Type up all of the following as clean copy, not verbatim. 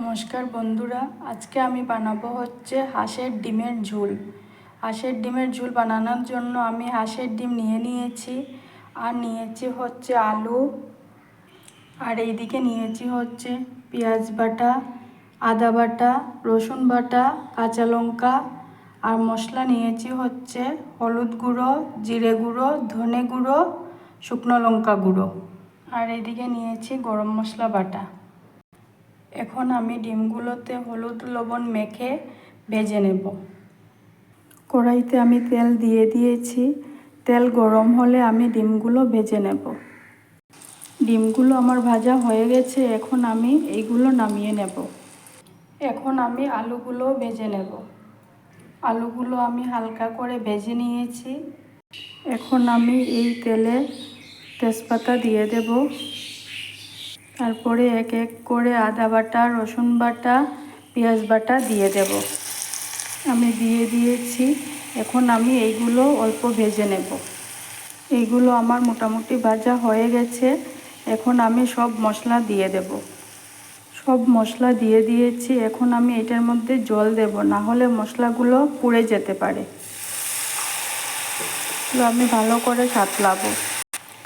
নমস্কার বন্ধুরা, আজকে আমি বানাবো হচ্ছে হাঁসের ডিমের ঝোল। হাঁসের ডিমের ঝোল বানানোর জন্য আমি হাঁসের ডিম নিয়েছি আর নিয়েছি হচ্ছে আলু, আর এইদিকে নিয়েছি হচ্ছে পেঁয়াজ বাটা, আদা বাটা, রসুন বাটা, কাঁচা লঙ্কা, আর মশলা নিয়েছি হচ্ছে হলুদ গুঁড়ো, জিরে গুঁড়ো, ধনে গুঁড়ো, শুকনো লঙ্কা গুঁড়ো, আর এইদিকে নিয়েছি গরম মশলা বাটা। এখন আমি ডিমগুলোতে হলুদ লবণ মেখে ভেজে নেব। কড়াইতে আমি তেল দিয়ে দিয়েছি, তেল গরম হলে আমি ডিমগুলো ভেজে নেব। ডিমগুলো আমার ভাজা হয়ে গেছে, এখন আমি এইগুলো নামিয়ে নেব। এখন আমি আলুগুলো ভেজে নেব। আলুগুলো আমি হালকা করে ভেজে নিয়েছি। এখন আমি এই তেলে তেজপাতা দিয়ে দেব, তারপরে এক এক করে আদা বাটা, রসুন বাটা, পেঁয়াজ বাটা দিয়ে দেব। আমি দিয়ে দিয়েছি। এখন আমি এইগুলো অল্প ভেজে নেব। এইগুলো আমার মোটামুটি ভাজা হয়ে গেছে। এখন আমি সব মশলা দিয়ে দেব। সব মশলা দিয়ে দিয়েছি। এখন আমি এটার মধ্যে জল দেব, না হলে মশলাগুলো পুড়ে যেতে পারে। তো আমি ভালো করে সাঁতলাবো।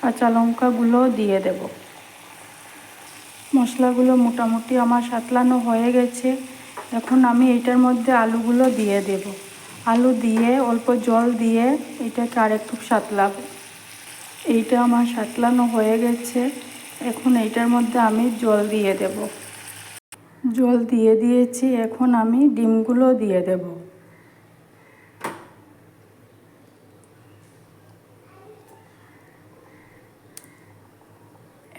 কাঁচা লঙ্কাগুলো দিয়ে দেব। মশলাগুলো মোটামুটি আমার সাঁতলানো হয়ে গেছে। এখন আমি এটার মধ্যে আলুগুলো দিয়ে দেব। আলু দিয়ে অল্প জল দিয়ে এটাকে আরেকটু সাঁতলাবো। এইটা আমার সাঁতলানো হয়ে গেছে। এখন এইটার মধ্যে আমি জল দিয়ে দেব। জল দিয়ে দিয়েছি। এখন আমি ডিমগুলো দিয়ে দেব।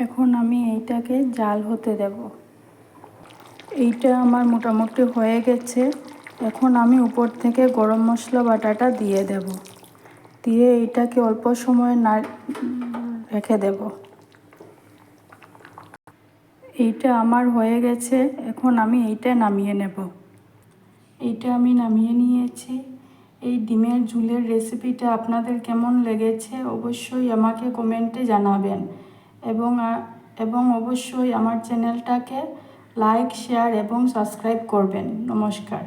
এখন আমি এইটাকে জাল হতে দেব। এইটা আমার মোটামুটি হয়ে গেছে। এখন আমি উপর থেকে গরম মশলা বাটাটা দিয়ে দেব। দিয়ে এইটাকে অল্প সময় রেখে দেব। এইটা আমার হয়ে গেছে। এখন আমি এইটা নামিয়ে নেব। এইটা আমি নামিয়ে নিয়েছি। এই ডিমের ঝোলের রেসিপিটা আপনাদের কেমন লেগেছে অবশ্যই আমাকে কমেন্টে জানাবেন, এবং অবশ্যই আমার চ্যানেলটাকে লাইক, শেয়ার এবং সাবস্ক্রাইব করবেন। নমস্কার।